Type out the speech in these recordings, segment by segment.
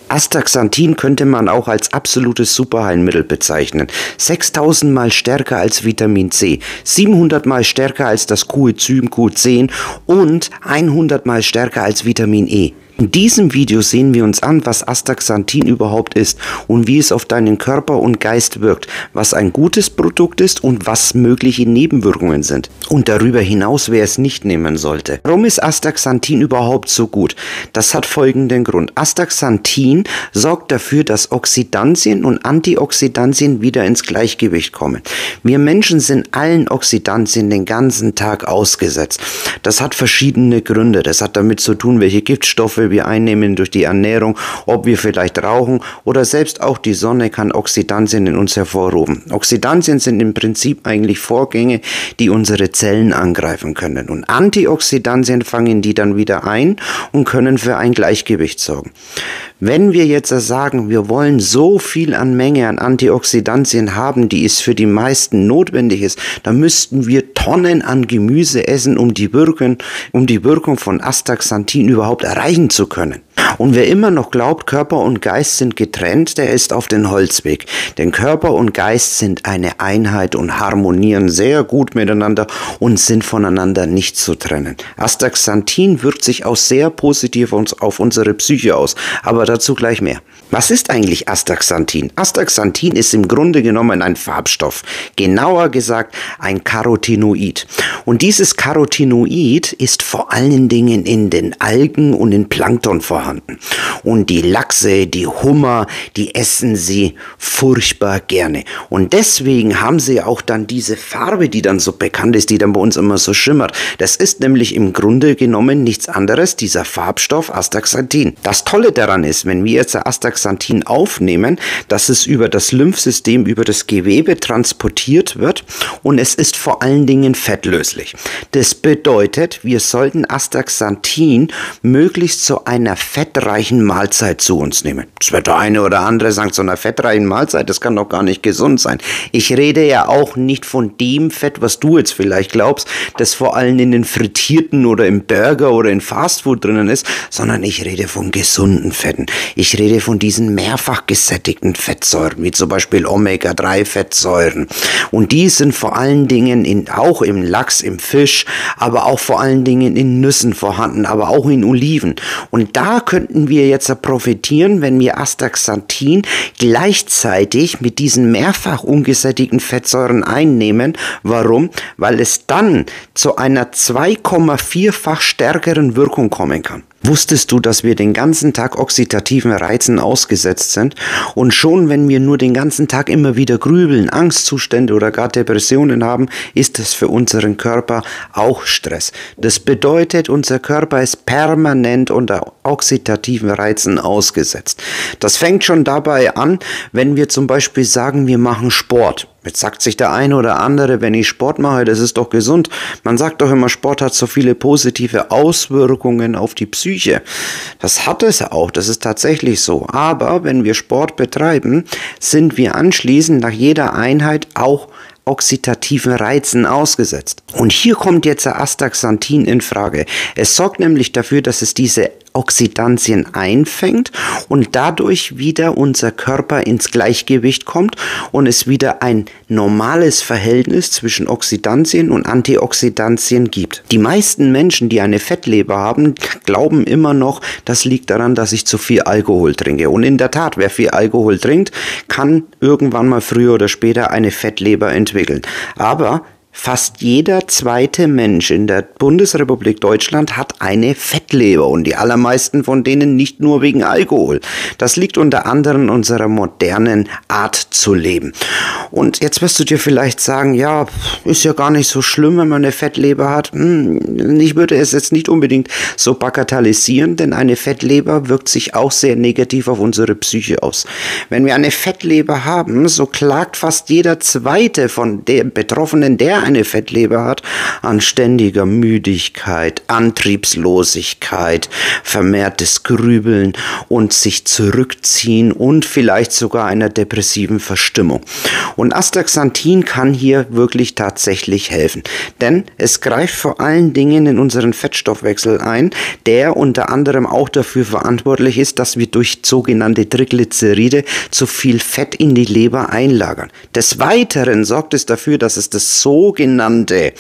Astaxanthin könnte man auch als absolutes Superheilmittel bezeichnen. 6000 Mal stärker als Vitamin C, 700 Mal stärker als das Coenzym Q10 und 100 Mal stärker als Vitamin E. In diesem Video sehen wir uns an, was Astaxanthin überhaupt ist und wie es auf deinen Körper und Geist wirkt, was ein gutes Produkt ist und was mögliche Nebenwirkungen sind. Und darüber hinaus, wer es nicht nehmen sollte. Warum ist Astaxanthin überhaupt so gut? Das hat folgenden Grund. Astaxanthin sorgt dafür, dass Oxidantien und Antioxidantien wieder ins Gleichgewicht kommen. Wir Menschen sind allen Oxidantien den ganzen Tag ausgesetzt. Das hat verschiedene Gründe. Das hat damit zu tun, welche Giftstoffe wir einnehmen durch die Ernährung, ob wir vielleicht rauchen oder selbst auch die Sonne kann Oxidantien in uns hervorrufen. Oxidantien sind im Prinzip eigentlich Vorgänge, die unsere Zellen angreifen können. Und Antioxidantien fangen die dann wieder ein und können für ein Gleichgewicht sorgen. Wenn wir jetzt sagen, wir wollen so viel an Menge an Antioxidantien haben, die es für die meisten notwendig ist, dann müssten wir Tonnen an Gemüse essen, um die Wirkung von Astaxanthin überhaupt erreichen zu können. Und wer immer noch glaubt, Körper und Geist sind getrennt, der ist auf den Holzweg. Denn Körper und Geist sind eine Einheit und harmonieren sehr gut miteinander und sind voneinander nicht zu trennen. Astaxanthin wirkt sich auch sehr positiv auf unsere Psyche aus, aber dazu gleich mehr. Was ist eigentlich Astaxanthin? Astaxanthin ist im Grunde genommen ein Farbstoff, genauer gesagt ein Carotinoid. Und dieses Carotinoid ist vor allen Dingen in den Algen und in Plankton vorhanden. Und die Lachse, die Hummer, die essen sie furchtbar gerne. Und deswegen haben sie auch dann diese Farbe, die dann so bekannt ist, die dann bei uns immer so schimmert. Das ist nämlich im Grunde genommen nichts anderes, dieser Farbstoff Astaxanthin. Das Tolle daran ist, wenn wir jetzt Astaxanthin aufnehmen, dass es über das Lymphsystem, über das Gewebe transportiert wird und es ist vor allen Dingen fettlöslich. Das bedeutet, wir sollten Astaxanthin möglichst zu einer fettreichen Mahlzeit zu uns nehmen. Das wird der eine oder andere sagen, zu einer fettreichen Mahlzeit, das kann doch gar nicht gesund sein. Ich rede ja auch nicht von dem Fett, was du jetzt vielleicht glaubst, das vor allem in den frittierten oder im Burger oder in Fastfood drinnen ist, sondern ich rede von gesunden Fetten. Ich rede von diesen mehrfach gesättigten Fettsäuren, wie zum Beispiel Omega-3-Fettsäuren. Und die sind vor allen Dingen auch im Lachs, im Fisch, aber auch vor allen Dingen in Nüssen vorhanden, aber auch in Oliven. Und da könnten wir jetzt profitieren, wenn wir Astaxanthin gleichzeitig mit diesen mehrfach ungesättigten Fettsäuren einnehmen. Warum? Weil es dann zu einer 2,4-fach stärkeren Wirkung kommen kann. Wusstest du, dass wir den ganzen Tag oxidativen Reizen ausgesetzt sind? Und schon wenn wir nur den ganzen Tag immer wieder grübeln, Angstzustände oder gar Depressionen haben, ist es für unseren Körper auch Stress. Das bedeutet, unser Körper ist permanent unter oxidativen Reizen ausgesetzt. Das fängt schon dabei an, wenn wir zum Beispiel sagen, wir machen Sport. Jetzt sagt sich der eine oder andere, wenn ich Sport mache, das ist doch gesund. Man sagt doch immer, Sport hat so viele positive Auswirkungen auf die Psyche. Das hat es auch, das ist tatsächlich so. Aber wenn wir Sport betreiben, sind wir anschließend nach jeder Einheit auch oxidativen Reizen ausgesetzt. Und hier kommt jetzt der Astaxanthin in Frage. Es sorgt nämlich dafür, dass es diese Oxidantien einfängt und dadurch wieder unser Körper ins Gleichgewicht kommt und es wieder ein normales Verhältnis zwischen Oxidantien und Antioxidantien gibt. Die meisten Menschen, die eine Fettleber haben, glauben immer noch, das liegt daran, dass ich zu viel Alkohol trinke. Und in der Tat, wer viel Alkohol trinkt, kann irgendwann mal früher oder später eine Fettleber entwickeln. Aber fast jeder zweite Mensch in der Bundesrepublik Deutschland hat eine Fettleber und die allermeisten von denen nicht nur wegen Alkohol. Das liegt unter anderem unserer modernen Art zu leben. Und jetzt wirst du dir vielleicht sagen, ja, ist ja gar nicht so schlimm, wenn man eine Fettleber hat. Ich würde es jetzt nicht unbedingt so bagatellisieren, denn eine Fettleber wirkt sich auch sehr negativ auf unsere Psyche aus. Wenn wir eine Fettleber haben, so klagt fast jeder zweite von den Betroffenen, der keine Fettleber hat, an ständiger Müdigkeit, Antriebslosigkeit, vermehrtes Grübeln und sich zurückziehen und vielleicht sogar einer depressiven Verstimmung. Und Astaxanthin kann hier wirklich tatsächlich helfen, denn es greift vor allen Dingen in unseren Fettstoffwechsel ein, der unter anderem auch dafür verantwortlich ist, dass wir durch sogenannte Triglyceride zu viel Fett in die Leber einlagern. Des Weiteren sorgt es dafür, dass es das sogenannte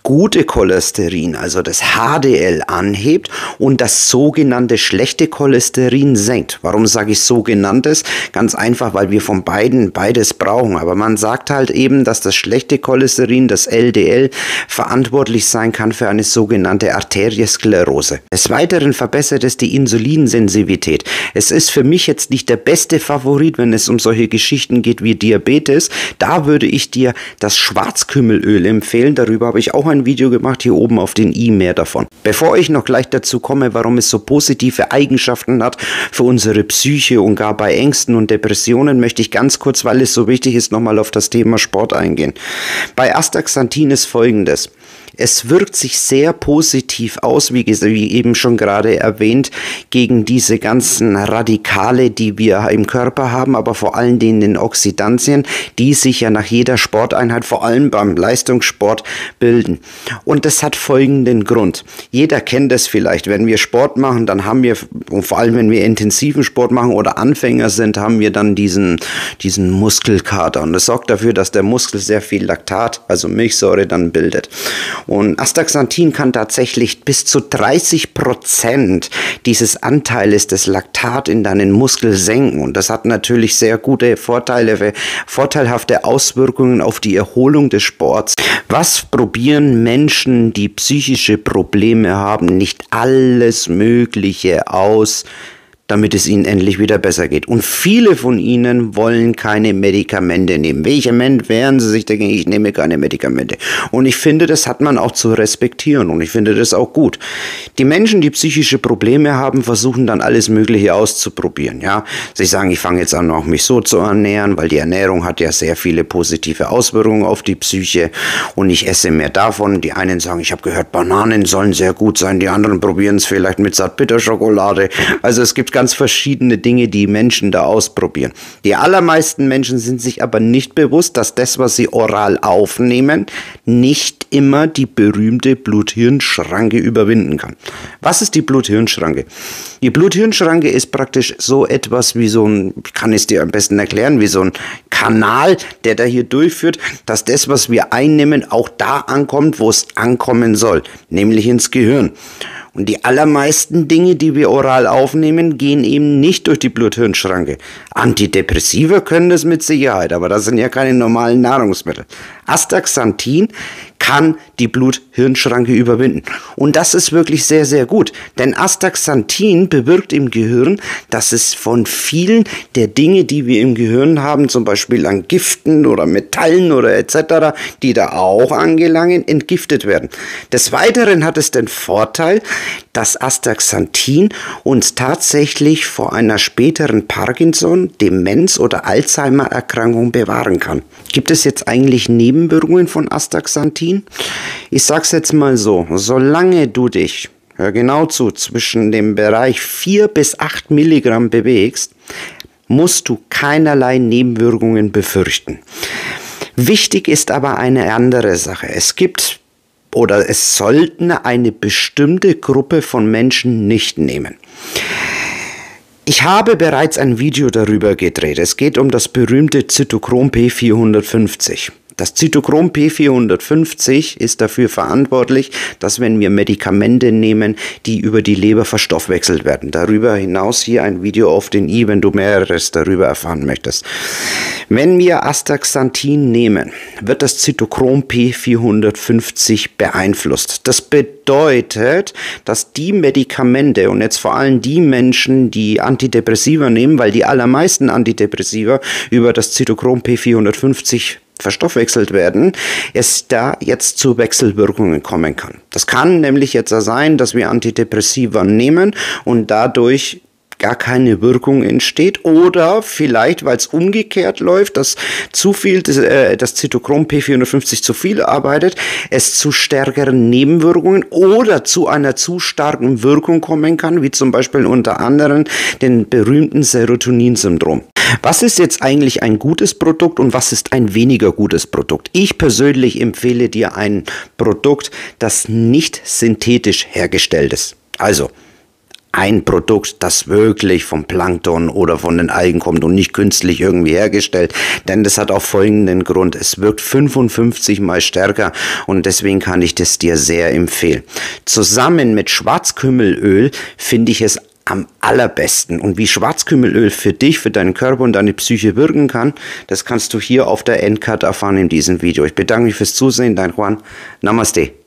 gute Cholesterin, also das HDL, anhebt und das sogenannte schlechte Cholesterin senkt. Warum sage ich sogenanntes? Ganz einfach, weil wir von beiden beides brauchen. Aber man sagt halt eben, dass das schlechte Cholesterin, das LDL, verantwortlich sein kann für eine sogenannte Arteriosklerose. Des Weiteren verbessert es die Insulinsensitivität. Es ist für mich jetzt nicht der beste Favorit, wenn es um solche Geschichten geht wie Diabetes. Da würde ich dir das Schwarzkümmelöl empfehlen. Darüber habe ich auch ein Video gemacht, hier oben auf den i, mehr davon. Bevor ich noch gleich dazu komme, warum es so positive Eigenschaften hat für unsere Psyche und gar bei Ängsten und Depressionen, möchte ich ganz kurz, weil es so wichtig ist, nochmal auf das Thema Sport eingehen. Bei Astaxanthin ist Folgendes. Es wirkt sich sehr positiv aus, wie eben schon gerade erwähnt, gegen diese ganzen Radikale, die wir im Körper haben, aber vor allen Dingen den Oxidantien, die sich ja nach jeder Sporteinheit, vor allem beim Leistungssport, bilden. Und das hat folgenden Grund. Jeder kennt es vielleicht, wenn wir Sport machen, dann haben wir, und vor allem wenn wir intensiven Sport machen oder Anfänger sind, haben wir dann diesen Muskelkater. Und das sorgt dafür, dass der Muskel sehr viel Laktat, also Milchsäure, dann bildet. Und Astaxanthin kann tatsächlich bis zu 30% dieses Anteiles des Laktat in deinen Muskel senken. Und das hat natürlich sehr gute vorteilhafte Auswirkungen auf die Erholung des Sports. Was probieren Menschen, die psychische Probleme haben, nicht alles Mögliche aus, damit es ihnen endlich wieder besser geht. Und viele von ihnen wollen keine Medikamente nehmen. Vehement wehren sie sich dagegen, ich nehme keine Medikamente. Und ich finde, das hat man auch zu respektieren und ich finde das auch gut. Die Menschen, die psychische Probleme haben, versuchen dann alles Mögliche auszuprobieren. Ja, sie sagen, ich fange jetzt an, auch mich so zu ernähren, weil die Ernährung hat ja sehr viele positive Auswirkungen auf die Psyche und ich esse mehr davon. Die einen sagen, ich habe gehört, Bananen sollen sehr gut sein, die anderen probieren es vielleicht mit Zartbitterschokolade. Also es gibt ganz verschiedene Dinge, die Menschen da ausprobieren. Die allermeisten Menschen sind sich aber nicht bewusst, dass das, was sie oral aufnehmen, nicht immer die berühmte Blut-Hirn-Schranke überwinden kann. Was ist die Blut-Hirn-Schranke? Die Blut-Hirn-Schranke ist praktisch so etwas wie so ein, ich kann es dir am besten erklären, wie so ein Kanal, der da hier durchführt, dass das, was wir einnehmen, auch da ankommt, wo es ankommen soll, nämlich ins Gehirn. Und die allermeisten Dinge, die wir oral aufnehmen, gehen eben nicht durch die Blut-Hirn-Schranke. Antidepressiva können das mit Sicherheit, aber das sind ja keine normalen Nahrungsmittel. Astaxanthin kann die Blut-Hirn-Schranke überwinden. Und das ist wirklich sehr, sehr gut. Denn Astaxanthin bewirkt im Gehirn, dass es von vielen der Dinge, die wir im Gehirn haben, zum Beispiel an Giften oder Metallen oder etc., die da auch angelangen, entgiftet werden. Des Weiteren hat es den Vorteil, dass Astaxanthin uns tatsächlich vor einer späteren Parkinson-, Demenz- oder Alzheimer-Erkrankung bewahren kann. Gibt es jetzt eigentlich Nebenwirkungen von Astaxanthin? Ich sag's jetzt mal so, solange du dich, hör genau zu, zwischen dem Bereich 4 bis 8 Milligramm bewegst, musst du keinerlei Nebenwirkungen befürchten. Wichtig ist aber eine andere Sache. Es gibt oder es sollten eine bestimmte Gruppe von Menschen nicht nehmen. Ich habe bereits ein Video darüber gedreht. Es geht um das berühmte Zytochrom P450. Das Zytochrom P450 ist dafür verantwortlich, dass wenn wir Medikamente nehmen, die über die Leber verstoffwechselt werden. Darüber hinaus hier ein Video auf den i, wenn du Mehreres darüber erfahren möchtest. Wenn wir Astaxanthin nehmen, wird das Zytochrom P450 beeinflusst. Das bedeutet, dass die Medikamente und jetzt vor allem die Menschen, die Antidepressiva nehmen, weil die allermeisten Antidepressiva über das Zytochrom P450 verstoffwechselt werden, es da jetzt zu Wechselwirkungen kommen kann. Das kann nämlich jetzt sein, dass wir Antidepressiva nehmen und dadurch gar keine Wirkung entsteht oder vielleicht, weil es umgekehrt läuft, dass zu viel, das Zytochrom P450 zu viel arbeitet, es zu stärkeren Nebenwirkungen oder zu einer zu starken Wirkung kommen kann, wie zum Beispiel unter anderem den berühmten Serotonin-Syndrom. Was ist jetzt eigentlich ein gutes Produkt und was ist ein weniger gutes Produkt? Ich persönlich empfehle dir ein Produkt, das nicht synthetisch hergestellt ist. Also ein Produkt, das wirklich vom Plankton oder von den Algen kommt und nicht künstlich irgendwie hergestellt. Denn das hat auch folgenden Grund. Es wirkt 55 mal stärker und deswegen kann ich das dir sehr empfehlen. Zusammen mit Schwarzkümmelöl finde ich es am allerbesten. Und wie Schwarzkümmelöl für dich, für deinen Körper und deine Psyche wirken kann, das kannst du hier auf der Endcard erfahren in diesem Video. Ich bedanke mich fürs Zusehen, dein Juan. Namaste.